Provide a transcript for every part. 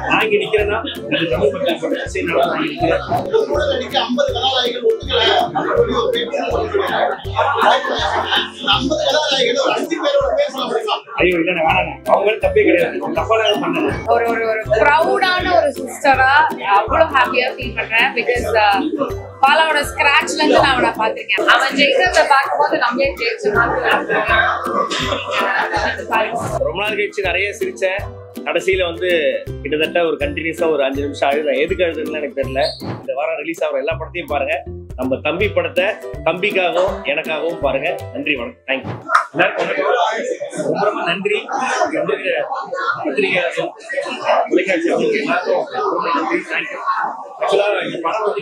நான் இங்க நிக்கிறேன்னா அது தமிழ் மக்கள் இசைனால நான் இருக்கிறேன். ஐயோ இல்ல வேணாம், அவங்க தப்பே கிடையாது, தப்பான பண்ணல. ஒரு ஒரு ஒரு ப்ரௌடான ஒரு சிஸ்டரா அவ்வளவு ஹாப்பியா ஃபீல் பண்றேன். பிகாஸ் பாலாவோட ஸ்கிராச்ல இருந்து நான் அவனை பாத்திருக்கேன். அவன் ஜெயிக்கிறத பார்க்கும்போது நம்மளே ஜெயிச்ச மாதிரி. ரொம்ப நாள் கழிச்சு நிறைய சிரிச்சேன். கடைசியில வந்து கிட்டத்தட்ட ஒரு கண்டினியூஸா ஒரு 5 நிமிஷம் ஆகுது. நான் எதுக்கு அழுதுன்னு எனக்கு தெரியல. இந்த வாரம் ரிலீஸ் ஆகிற எல்லா படத்தையும் பாருங்க. நம்ம தம்பி படத்தை தம்பிக்காகவும் எனக்காகவும் பாருங்க. நன்றி, வணக்கம், தேங்க்யூ. எல்லாருக்கும் ரொம்ப ரொம்ப நன்றி. பத்திரிகை தொலைக்காட்சி எல்லாருக்கும் ரொம்ப நன்றி, தேங்க்யூ. ஆக்சுவலா இந்த படம் வந்து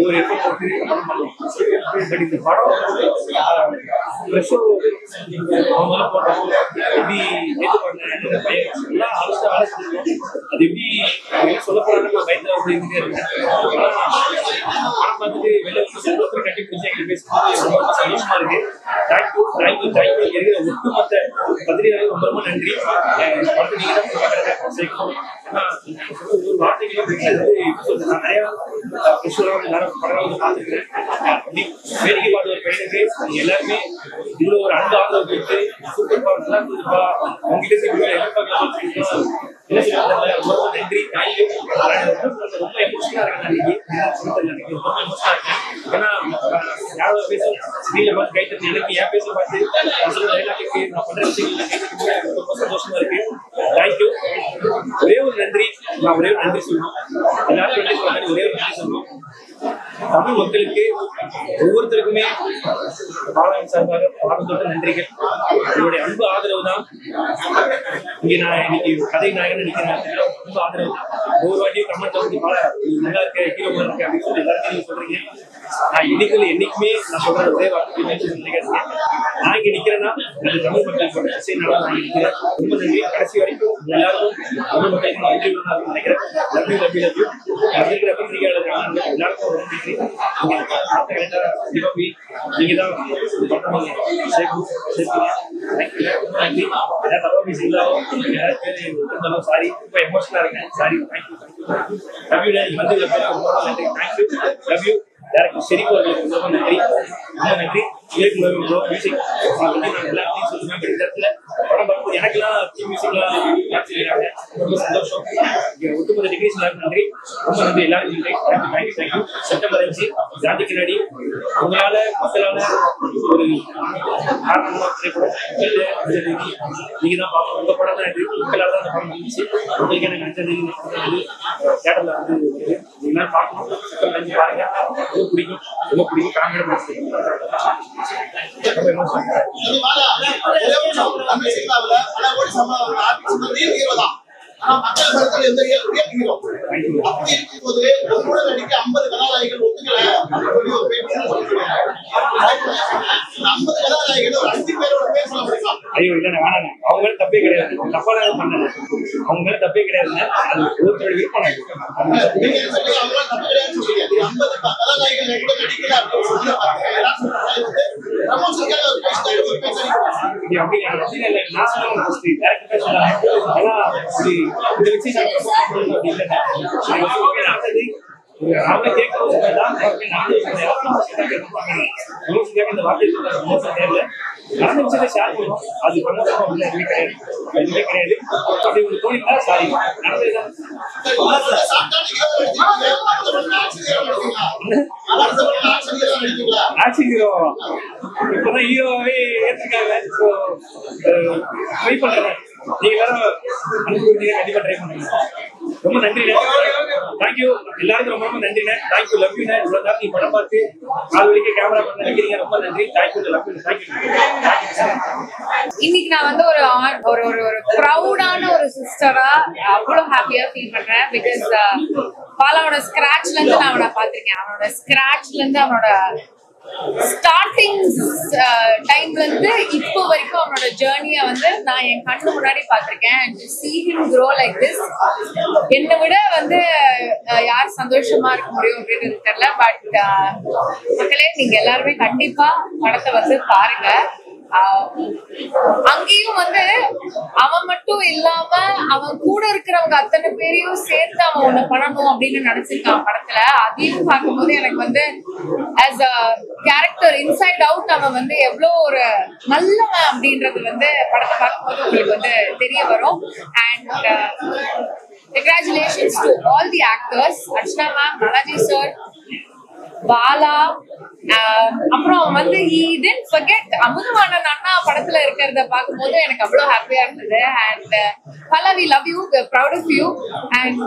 ஒரு எஃபர்ட் போட்டு பட் இந்த படம் எப்படி எது பண்ண பையன் எல்லாம் அவசர வேலை செஞ்சிருக்கோம். அது எப்படி சொல்ல போறாங்க பயந்து இருந்துட்டே இருக்கேன். படம் பார்த்துட்டு வெளியே வந்து கட்டி பிடிச்சி எங்களுக்கு பேசும்போது ரொம்ப சந்தோஷமா இருக்கு. Thank you thank you thank you. இருக்கிற ஒட்டுமொத்த பத்திரிகைகளுக்கு ரொம்ப ரொம்ப நன்றி. படத்தை நீங்க தான் சேர்க்கணும். ஒரு வார்த்தைகளும் நான் நிறைய படம் வந்து பார்த்துருக்கேன். வேடிக்கை பார்த்த ஒரு பையனுக்கு எல்லாருமே இவ்வளவு ஒரு அன்பு ஆதரவு கொடுத்து சூப்பர் பா நல்லா இருந்ததுப்பா உங்ககிட்ட எதிர்பார்க்க என்ன சொல்லுவாங்க. ரொம்ப நன்றி, தேங்க்யூ. ரொம்ப எமோஷனலா இருக்கேன் அன்னைக்கு. ரொம்ப எமோஷனலா இருக்கேன். ஏன்னா யாரோ பேச ஸ்க்ரீன்ல பார்த்து கை தட்டி எனக்கு ஏன் பேச பார்த்து சொல்ல டைலாக்கு நான் பண்ற விஷயங்கள் ரொம்ப சந்தோஷமா இருக்கு. தேங்க்யூ. ஒரே ஒரு நன்றி, நான் ஒரே ஒரு நன்றி சொல்லணும். எல்லாரும் ஒரே ஒரு நன்றி சொல்லணும். தமிழ் மக்களுக்கு ஒவ்வொருத்தருக்குமே பாலாவின் சார்பாக பாடத்தோட்ட நன்றிகள். என்னுடைய அன்பு ஆதரவு தான் இங்க நான் இன்னைக்கு கதை நாயகன் நினைக்கிறேன். அன்பு ஆதரவு தான். ஒவ்வொரு வாட்டியும் கமெண்ட் வந்து பாலா நல்லா இருக்கு, ஹீரோ இருக்கு அப்படின்னு சொல்லி எல்லாருமே நீங்க சொல்றீங்க. நான் என்னைக்குமே நான் சொல்ற ஒரே வார்த்தை நான் இங்க நிக்கிறேன்னா அது தமிழ் மக்கள் இசைனால நான் நினைக்கிறேன். ரொம்ப நன்றி. கடைசி வரைக்கும் எல்லாரும் தமிழ் மக்களுக்கு நன்றி நினைக்கிறேன். Love you love you love you. இருக்கிற பத்திரிகையாளர் எல்லாருக்கும் ரொம்ப நன்றி. நீங்க தான் நன்றி. தப்பா பேசிக்கலாம், யாரும் சாரி, ரொம்ப எமோஷனலா இருக்கேன், சாரி. தேங்க்யூ. லவ்யூ வந்து நன்றி, தேங்க்யூ. லவ்யூ. டேரக்டர் ஷெரீப் அவர்களுக்கு ரொம்ப நன்றி, ரொம்ப நன்றி. மியூசிக் நான் எல்லாத்தையும் சொல்லுவேன். இந்த இடத்துல படம் பார்க்கும்போது எனக்குலாம் மியூசிக்லாம் சொல்லிடுறாங்க. ரொம்ப சந்தோஷம். ஒட்டுமொத்த டெக்னீஷன் எல்லாருக்கும் நன்றி, ரொம்ப நன்றி. எல்லாருக்கும் நன்றி, தேங்க்யூ தேங்க்யூ. செப்டம்பர் 5 காந்தி கண்ணாடி உங்களால மக்களால ஒரு காரணமாக திரைப்படம் நீங்க தான் பார்க்கணும். உங்க படம் தான் இது, மக்களால் தான் அந்த படம் வந்துச்சு. உங்களுக்கு எனக்கு 5 தேட்டர்ல வந்து எல்லாரும் பார்க்கணும். செப்டம்பர் 5 பாருங்க. ரொம்ப பிடிக்கும், ரொம்ப பிடிக்கும். காமெடி ரொம்ப எமோஷனல். ஆனா மக்கள் மனதில் எந்த ஹீரோ அப்படி இருக்கும்போது ஒன்னோட நடிக்க 50 கதாநாயகர்கள் ஒத்துக்கல. 50 கதாநாயகர்கள் ஒரு 5 பேரோட பேர் சொல்ல முடியுமா? ஐயோ இல்ல வேணாம், அவங்க மேல தப்பே கிடையாது, தப்பான பண்ணல. அவங்க மேல தப்பே கிடையாதுங்க, அது ஒருத்தரோட விருப்பம். நீங்க சொல்லுங்க, அவங்க தப்பு கிடையாதுன்னு சொல்றீங்க. 50 கதாநாயகர்கள் கூட நடிக்கல அப்படின்னு சொல்லுங்க. ப்ரமோஷனுக்காக ஒரு பேசுறாங்க, ஒரு பேசுறாங்க. இது அப்படி இல்ல, நான் சொல்லுவேன் ஃபர்ஸ்ட் டைரக்டர் பேசுறாங்க. ஆனா இது வச்சு நான் அப்படி இல்ல. அடுத்தது அவங்க கேட்கறது தான் இந்த வார்த்தை தேவை நடந்த விஷயத்தை ஷேர் பண்ணுவோம். அது ப்ரமோஷன் அப்படின்னு எதுவுமே கிடையாது, எதுவுமே கிடையாது. அப்படி ஒரு தோணினா சாரி நடந்ததுதான். ஆக்ஷன் ஹீரோ இப்பதான் ஹீரோவே ஏற்றிருக்காங்க. ட்ரை பண்றேன், நீங்க எல்லாரும் அனுப்பி கண்டிப்பா ட்ரை பண்ணுங்க. ரொம்ப நன்றி, தேங்க்யூ. எல்லாருக்கும் ரொம்ப ரொம்ப நன்றி, தேங்க்யூ. Love you. இவ்வளவு நேரம் நீ படம் பார்த்து கால் வலிக்க கேமரா பண்ண நினைக்கிறீங்க, ரொம்ப நன்றி, தேங்க்யூ. Love you, thank you. இன்னைக்கு நான் வந்து ஒரு ஒரு ஒரு ப்ரௌடான ஒரு சிஸ்டரா அவ்வளவு ஹாப்பியா ஃபீல் பண்றேன். பிகாஸ் பாலாவோட ஸ்கிராச்ல இருந்து நான் அவனை பாத்திருக்கேன். அவனோட ஸ்கிராச்ல இருந்து அவனோட ஸ்டார்டிங் இன்ஃபன்ஸ் டைம்ல இருந்து இப்போ வரைக்கும் அவனோட ஜேர்னியை வந்து நான் என் கண்ணு முன்னாடி பார்த்திருக்கேன். and to see him grow like this, என்னை விட வந்து யார் சந்தோஷமா இருக்க முடியும் அப்படின்னு தெரியல. பட் மக்களே, நீங்க எல்லாருமே கண்டிப்பா படத்தை வந்து பாருங்க. அங்கேயும் வந்து அவன் மட்டும் இல்லாம அவன் கூட இருக்கிறவங்க அத்தனை பேரையும் சேர்த்து அவன் ஒண்ணு பண்ணணும் அப்படின்னு நினைச்சிருக்கான் படத்துல. அதையும் பார்க்கும்போது எனக்கு வந்து as a character inside out அவன் வந்து எவ்வளவு ஒரு நல்லவன் அப்படின்றது வந்து படத்தை பார்க்கும்போது உங்களுக்கு வந்து தெரிய வரும். And congratulations to all the actors, Archana ma'am, Balaji sir, Bala. அப்புறம் வந்து he didn't forget அமுதவாணன் அண்ணா படத்துல இருக்கிறத பார்க்கும்போது எனக்கு அவ்வளவு ஹாப்பியா இருந்தது. அண்ட் பலா, we love you, we're proud of you. and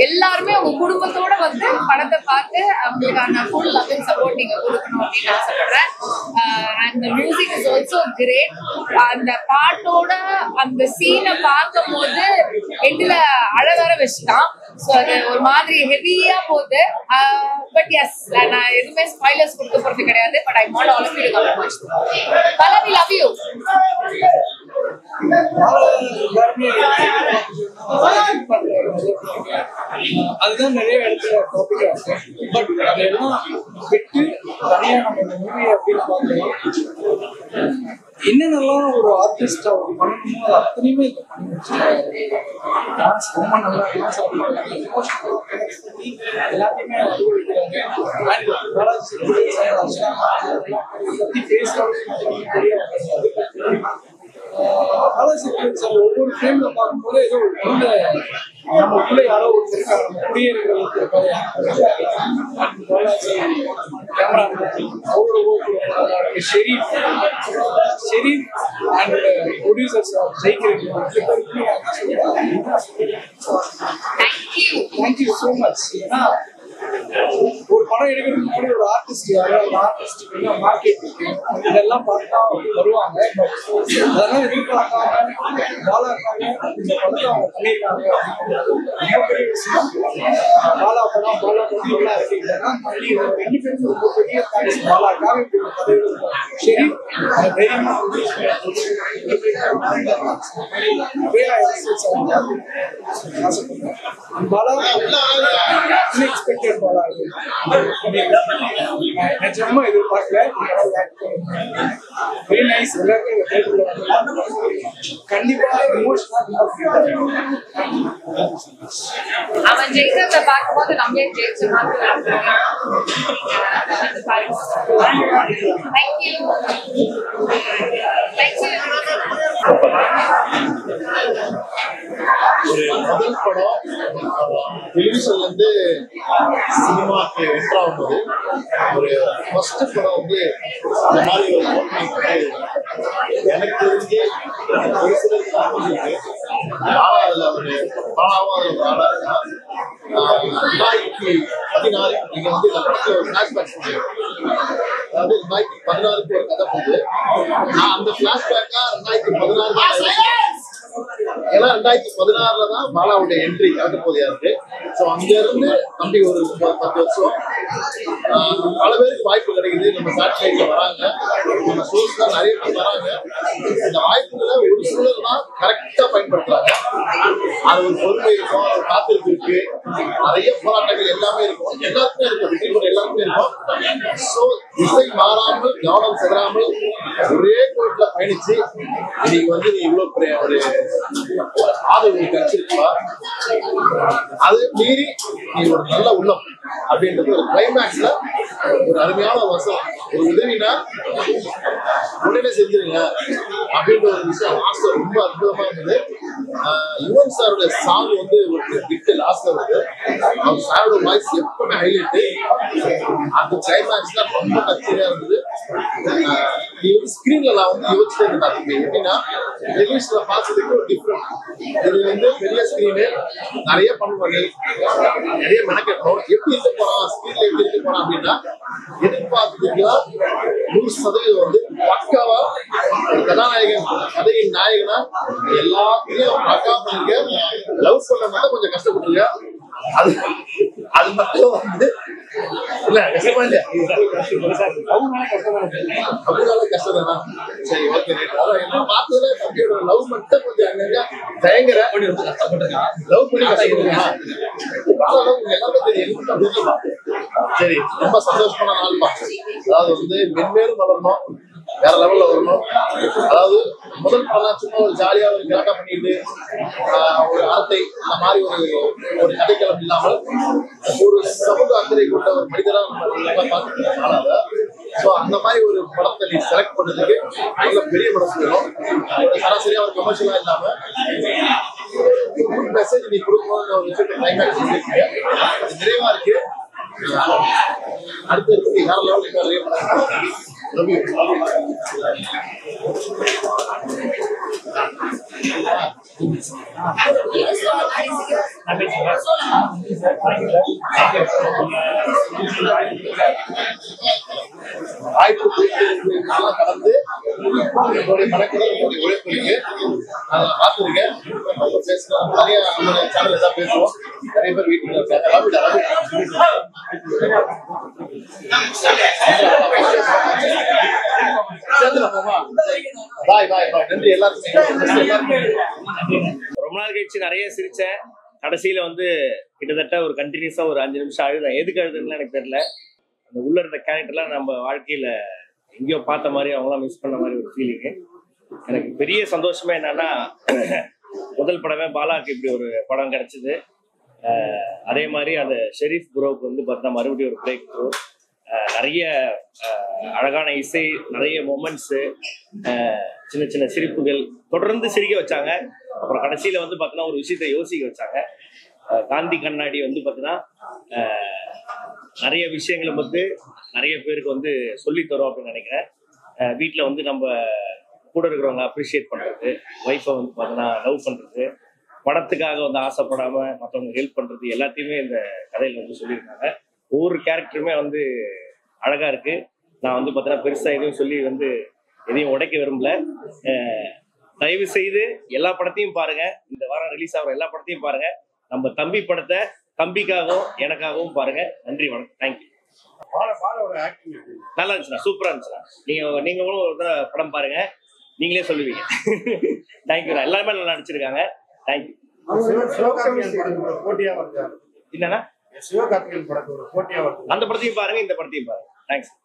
எல்லாருமே உங்க குடும்பத்தோட வந்து படத்தை பார்த்து அவங்களுக்கான full love and support நீங்க கொடுக்கணும் அப்படின்னு ஆசைப்படுறேன். and the music is also great. அந்த பாட்டோட அந்த சீனை பார்க்கும் போது எண்டுல அழகார வச்சுட்டான். ஸோ அது ஒரு மாதிரி ஹெவியா போகுது. பட் எஸ், நான் எதுவுமே ஸ்பாய்லர்ஸ் கொடுக்க போறது கிடையாது. But I want all of you to come watch. பலா, we love you. அதுதான் நிறைய இடத்துல டாபிக்கா இருக்கு. பட் அதெல்லாம் விட்டு தனியா நம்ம இந்த மூவி அப்படின்னு பார்க்கணும். என்னென்னலாம் ஒரு ஆர்டிஸ்ட் அவர் பண்ணணுமோ அது அத்தனையுமே இதை பண்ணி வச்சுருக்காரு. டான்ஸ் ரொம்ப நல்லா டான்ஸ் எல்லாத்தையுமே அனுபவிக்கிறாங்க. அண்ட் பாலாஜி பற்றி பேசுறது ஒவ்வொரு ஃப்ரேம்ல பார்க்கும்போது ஏதோ உள்ள நமக்குள்ள யாரோ ஒருத்தர் இருக்காங்க, நம்ம குடியேறிகள் இருக்காரு. கேமரா ஷெரீப் அண்ட் ப்ரொடியூசர்ஸ் ஜெயிக்கிறீங்க. Thank you so much. ஏன்னா ஒரு படம் எடுக்கிறதுக்கு முன்னாடி ஒரு ஆர்டிஸ்ட் யாரு, அந்த ஆர்டிஸ்ட் மார்க்கெட் இருக்கு, இதெல்லாம் பார்த்தா வருவாங்க. அதெல்லாம் எதிர்பார்க்காம பாலா இருக்காங்க, இந்த படத்தை அவங்க பண்ணியிருக்காங்க. ரொம்ப பெரிய விஷயம். பாலா படம் பாலா படம் இருக்கீங்கன்னா ரெண்டு பேரும் ரொம்ப பெரிய தேங்க்ஸ் பாலாக்காக. சரி, தைரியமா ஆசைப்படுறேன். பாலா அன்எக்ஸ்பெக்டட் பாலா நிஜமா எதிர்பார்க்கல. Very nice. கண்டிப்பா அவன் ஜெயிக்கிறத பார்க்கும்போது நம்மளே ஜெயிச்ச மாதிரி. ஒரு முதல் படம் டெலிவிஷன்ல இருந்து சினிமாக்கு என்டர் ஆகும்போது ஒரு ஃபர்ஸ்ட் படம் வந்து இந்த மாதிரி ஒரு ஓப்பனிங் எனக்கு தெரிஞ்சு ஒரு சிலருக்கு அமைஞ்சிருக்கு. அதுல ஒரு பாலாவும் அதுல ஒரு ஆளா இருக்கா. 2016 நீங்க வந்து இந்த படத்துல ஒரு பிளாஷ்பேக் சொல்லுங்க. அதாவது 2016க்கு ஒரு கதை போகுது. நான் அந்த பிளாஷ்பேக்கா 2016 ஏன்னா 2016 தான் பாலாவுடைய என்ட்ரி கலக்க போதியா இருக்கு. ஸோ அங்க இருந்து நம்பி ஒரு 10 வருஷம் பல பேருக்கு வாய்ப்பு கிடைக்குது. நம்ம சேட்டலைட்ல வராங்க, நம்ம சோர்ஸ் தான் நிறைய பேர் வராங்க. இந்த வாய்ப்புகளை ஒரு சிலர் தான் கரெக்டா பயன்படுத்துறாங்க. அது ஒரு பொறுமை இருக்கும், ஒரு காத்திருப்பு இருக்கு, நிறைய போராட்டங்கள் எல்லாமே இருக்கும். எல்லாருக்குமே இருக்கும், வெற்றி கூட எல்லாருக்குமே இருக்கும். ஸோ திசை மாறாமல் கவனம் செதறாமல் ஒரே கோட்டில பயணிச்சு இன்னைக்கு வந்து நீ இவ்வளவு பெரிய ஒரு ஆதரவு கிடைச்சிருக்கா. அது மீறி நீ ஒரு நல்ல உள்ளம் அப்படின்றது ஒரு கிளைமேக்ஸ்ல ஒரு அருமையான வருஷம். ஒரு உதவினா உடனே செஞ்சிருங்க அப்படின்ற ஒரு விஷயம் லாஸ்ட்ல ரொம்ப அற்புதமா இருந்தது. யுவன் சாரோட சாங் வந்து ஒரு பிட்டு லாஸ்ட்ல வருது. அவர் சாரோட வாய்ஸ் எப்பவுமே ஹைலைட்டு. அந்த கிளைமேக்ஸ்ல ரொம்ப கச்சேரியா இருந்தது. நீ வந்து ஸ்கிரீன்ல நான் வந்து யோசிச்சுட்டே இருந்தேன். எப்படின்னா டெலிவிஷன்ல பார்த்ததுக்கு ஒரு டிஃப்ரெண்ட். இது வந்து பெரிய ஸ்கிரீனு, நிறைய பண்ணுவாங்க, நிறைய மெனக்கெட்டணும். எப்படி இருக்க போறான் ஸ்கிரீன்ல எப்படி இருக்க போறான் அப்படின்னா எதிர்பார்த்ததுக்குலாம் 100% வந்து பக்காவா ஒரு கதாநாயகன் கதையின் நாயகனா எல்லாத்தையும் பக்கா பண்ணிருக்க. லவ் பண்ண மட்டும் கொஞ்சம் கஷ்டப்பட்டுருக்க. அது மட்டும் வந்து இல்ல கஷ்டமா இல்லையா? அவங்களால கஷ்டமா இருக்கு. அப்படினால கஷ்டம் தானா? சரி ஓகே ரைட். அதான் என்ன பார்த்ததுல தம்பியோட லவ் மட்டும் கொஞ்சம் அங்கங்க தயங்குற லவ் பண்ணி கஷ்டப்படுறா. உங்க எல்லாருக்கும் தெரியும். சரி ரொம்ப சந்தோஷமான நாள்ப்பா. அதாவது வந்து மென்மேலும் வளரணும், வேற லெவல்ல வரணும். அதாவது முதல் படம் சும்மா ஒரு ஜாலியா ஒரு கலாட்டா பண்ணிட்டு ஒரு ஆசை அந்த மாதிரி ஒரு கதைக்களம் இல்லாமல் ஒரு சமூக அக்கறை கொண்ட ஒரு மனிதரா நம்ம பார்த்துட்டு ஸோ அந்த மாதிரி ஒரு படத்தை நீ செலக்ட் பண்ணதுக்கு நல்ல பெரிய மனசு வேணும். சராசரியா ஒரு கமர்ஷியலா இல்லாம குட் மெசேஜ் நீ கொடுக்கணும்னு ஒரு விஷயத்தை கிளைமேக்ஸ் சொல்லியிருக்கீங்க. அது நிறைவா இருக்கு. அடுத்த இருக்கு வேற லெவலுக்கு நிறைய படம். வாய்ப்பு கடந்து உங்களுடைய மனக்குறை உங்களுடைய உழைப்பு நான் பார்த்துருக்கேன். பேசுறோம் நிறைய நம்ம சேனல் ஏதாவது பேசுவோம். நிறைய பேர் வீட்டுல இருக்காங்க. பாய் பாய் பாய். நன்றி எல்லாருக்கும். ரொம்ப நாள் கழிச்சு நிறைய சிரிச்சேன். கடைசியில வந்து கிட்டத்தட்ட ஒரு கண்டினியூஸா ஒரு 5 நிமிஷம் அழுதேன். எதுக்கு அழுதுன்னு எனக்கு தெரியல. அந்த உள்ள இருந்த கேரக்டர்லாம் நம்ம வாழ்க்கையில எங்கேயோ பார்த்த மாதிரி அவங்களாம் மிஸ் பண்ண மாதிரி ஒரு ஃபீலிங்கு. எனக்கு பெரிய சந்தோஷமே என்னன்னா முதல் படமே பாலாக்கு இப்படி ஒரு படம் கிடைச்சிது. அதே மாதிரி அந்த ஷெரீஃப் ப்ரோவுக்கு வந்து பார்த்தா மறுபடியும் ஒரு பிரேக் த்ரூ. நிறைய அழகான இசை, நிறைய மொமெண்ட்ஸு, சின்ன சின்ன சிரிப்புகள் தொடர்ந்து சிரிக்க வச்சாங்க. அப்புறம் கடைசியில வந்து பார்த்தீங்கன்னா ஒரு விஷயத்த யோசிக்க வச்சாங்க. காந்தி கண்ணாடி வந்து பார்த்தீங்கன்னா நிறைய விஷயங்களை வந்து நிறைய பேருக்கு வந்து சொல்லித்தரோம் அப்படின்னு நினைக்கிறேன். வீட்டில் வந்து நம்ம கூட இருக்கிறவங்க அப்ரிஷியேட் பண்ணுறது, ஒய்ஃபை வந்து பார்த்தீங்கன்னா லவ் பண்ணுறது, படத்துக்காக வந்து ஆசைப்படாமல் மற்றவங்க ஹெல்ப் பண்ணுறது எல்லாத்தையுமே இந்த கதையில் வந்து சொல்லியிருக்காங்க. ஒவ்வொரு கேரக்டருமே வந்து அழகாக இருக்குது. நான் வந்து பார்த்தீங்கன்னா பெருசாக எதுவும் சொல்லி வந்து எதையும் உடைக்க விரும்பல. தயவு செய்து எல்லா படத்தையும் பாருங்க. இந்த வாரம் ரிலீஸ் ஆகிற எல்லா படத்தையும் பாருங்க. நம்ம தம்பி படத்தை தம்பிக்காகவும் எனக்காகவும் பாருங்க. நன்றி, வணக்கம், தேங்க்யூ. நல்லா இருந்துச்சுண்ணா, சூப்பரா இருந்துச்சுண்ணா. நீங்களும் ஒரு தடவை படம் பாருங்க, நீங்களே சொல்லுவீங்க. தேங்க்யூண்ணா. எல்லாருமே நல்லா நடிச்சிருக்காங்க. தேங்க்யூ. என்னன்னா அந்த படத்தையும் பாருங்க, இந்த படத்தையும் பாருங்க. தேங்க்ஸ்.